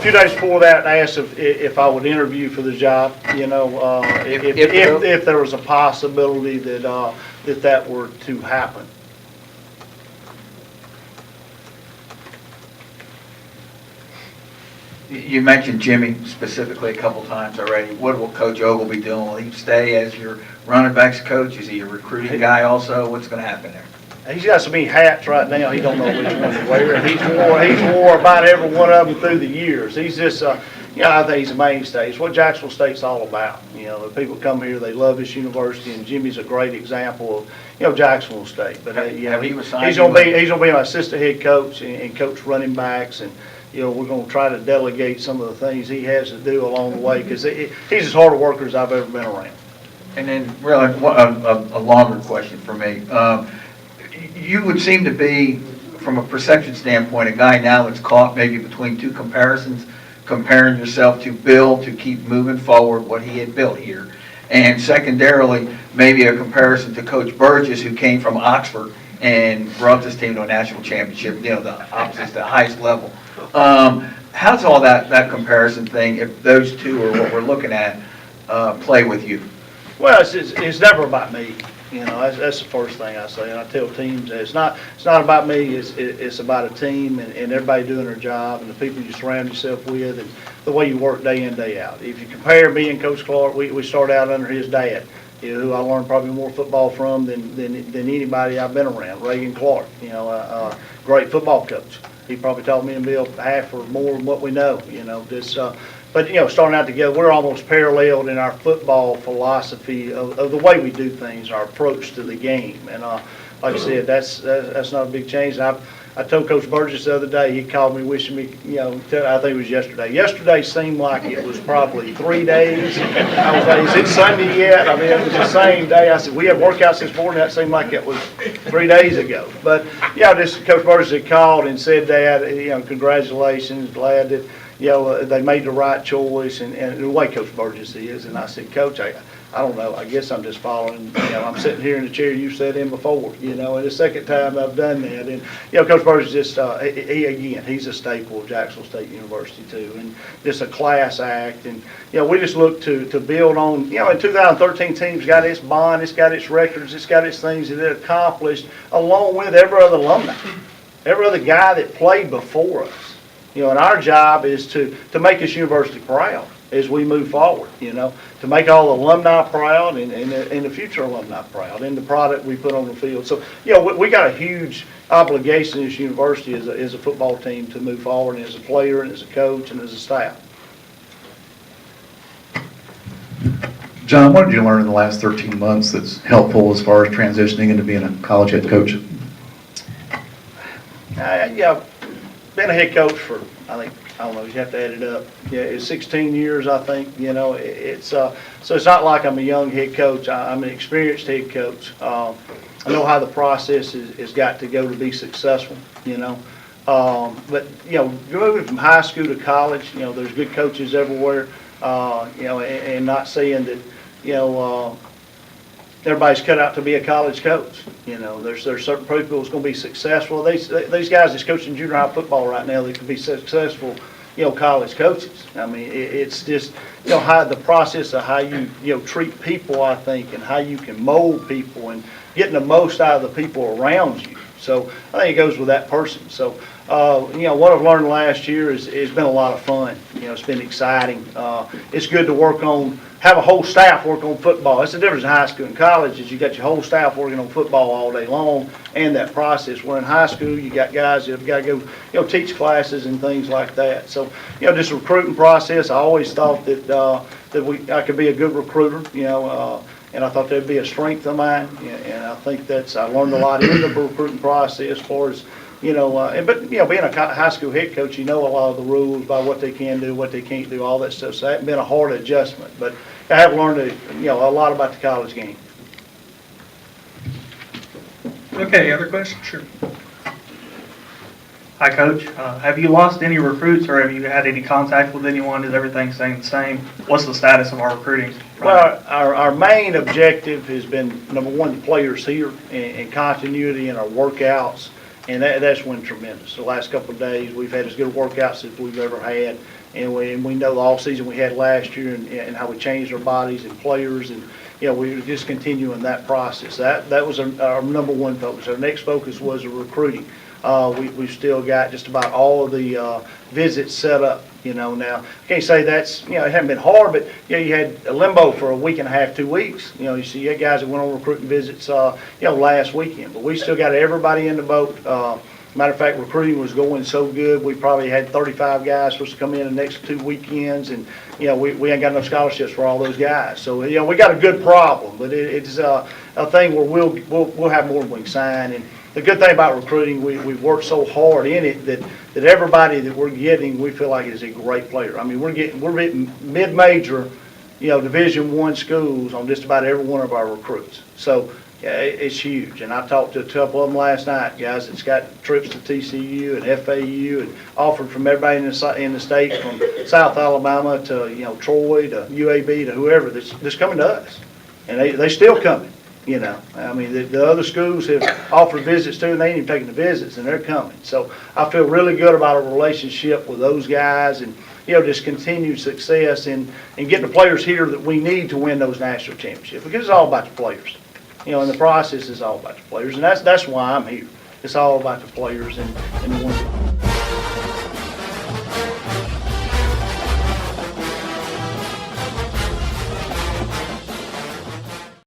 few days before that, I asked if I would interview for the job, you know, if there was a possibility that, that were to happen. You mentioned Jimmy specifically a couple times already. What will Coach Ogle be doing? Will he stay as your running backs coach? Is he a recruiting guy also? What's going to happen there? He's got so many hats right now, he don't know which one to wear. He's wore about every one of them through the years. He's just, you know, I think he's a mainstay. It's what Jacksonville State's all about. You know, the people come here, they love this university, and Jimmy's a great example of, you know, Jacksonville State. But you know, he's gonna be my assistant head coach and coach running backs, and you know, we're going to try to delegate some of the things he has to do along the way, because he's as hard a worker as I've ever been around. And then really a longer question for me. You would seem to be, from a perception standpoint, a guy now that's caught maybe between two comparisons, comparing yourself to Bill to keep moving forward what he had built here. And secondarily, maybe a comparison to Coach Burgess, who came from Oxford and brought this team to a national championship, you know, the opposite, the highest level. How's all that comparison thing, if those two are what we're looking at, play with you? Well, it's never about me. You know, that's the first thing I say, and I tell teams that it's not about me. It's about a team and everybody doing their job and the people you surround yourself with and the way you work day in, day out. If you compare me and Coach Clark, we started out under his dad, you know, who I learned probably more football from than anybody I've been around. Reagan Clark, you know, great football coach. He probably taught me and Bill half or more than what we know. You know, just. But, you know, starting out together, we're almost paralleled in our football philosophy of the way we do things, our approach to the game. And like I said, that's not a big change. And I told Coach Burgess the other day, he called me wishing me, you know, I think it was yesterday. Yesterday seemed like it was probably 3 days. I was like, is it Sunday yet? I mean, it was the same day. I said, we had workouts this morning. That seemed like it was 3 days ago. But, yeah, just Coach Burgess had called and said that, you know, congratulations, glad that, you know, they made the right choice, and the way Coach Burgess is. And I said, Coach, I don't know. I guess I'm just following. You know, I'm sitting here in the chair you sat in before. You know, and the second time I've done that. And you know, Coach Burgess just he's a staple of Jacksonville State University too, and just a class act. And you know, we just look to build on. You know, in 2013, team's got its bond, it's got its records, it's got its things that it accomplished, along with every other alumni, every other guy that played before us. You know, and our job is to make this university proud as we move forward, you know, to make all the alumni proud and the future alumni proud and the product we put on the field. So, you know, we got a huge obligation as a university as a football team to move forward, and as a player and as a coach and as a staff. John, what did you learn in the last 13 months that's helpful as far as transitioning into being a college head coach? Yeah. Been a head coach for, I don't know, you have to add it up. Yeah, it's 16 years, I think. You know, it's so it's not like I'm a young head coach. I'm an experienced head coach. I know how the process is got to go to be successful. You know, but you know, moving from high school to college, you know, there's good coaches everywhere. You know, and not saying that, you know. Everybody's cut out to be a college coach. You know, there's certain people that's going to be successful. These guys that's coaching junior high football right now, they can be successful, you know, college coaches. I mean, it's just, you know, how the process of how you know, treat people, I think, and how you can mold people and getting the most out of the people around you. So I think it goes with that person. So, you know, what I've learned last year is it's been a lot of fun. You know, it's been exciting. It's good to have a whole staff work on football. That's the difference in high school and college is you got your whole staff working on football all day long and that process. Where in high school you got guys that have got to go, you know, teach classes and things like that. So, you know, this recruiting process, I always thought that I could be a good recruiter, you know, and I thought that'd be a strength of mine. And I think I learned a lot in the recruiting process as far as, you know, but, you know, being a high school head coach, you know a lot of the rules about what they can do, what they can't do, all that stuff. So that's been a hard adjustment. But I have learned, you know, a lot about the college game. Okay, other questions? Sure. Hi, Coach. Have you lost any recruits, or have you had any contact with anyone? Is everything staying the same? What's the status of our recruiting? Well, our main objective has been, number one, the players here and continuity in our workouts And that's went tremendous. The last couple of days, we've had as good workouts as we've ever had. And we know the off season we had last year and how we changed our bodies and players, and we were just continuing that process. That was our number one focus. Our next focus was recruiting. We've still got just about all of the visits set up. Now I can't say that's it hasn't been hard, but you had a limbo for a week and a half, 2 weeks. You see, you had guys that went on recruiting visits last weekend, but we still got everybody in the boat. Matter of fact, recruiting was going so good, we probably had 35 guys supposed to come in the next 2 weekends, and we ain't got enough scholarships for all those guys. So we got a good problem, but it's a thing where we'll have more than we can sign. And the good thing about recruiting, we've worked so hard in it that everybody that we're getting, we feel like is a great player. I mean, we're getting mid-major, Division I schools on just about every one of our recruits. So it's huge. And I talked to a couple of them last night, guys that's got trips to TCU and FAU and offered from everybody in the state, from South Alabama to Troy to UAB to whoever that's coming to us, and they still coming. I mean, the other schools have offered visits too, and they ain't even taking the visits, and they're coming. So I feel really good about our relationship with those guys, and just continued success in getting the players here that we need to win those national championships, because it's all about the players. And the process is all about the players, and that's why I'm here. It's all about the players and the ones.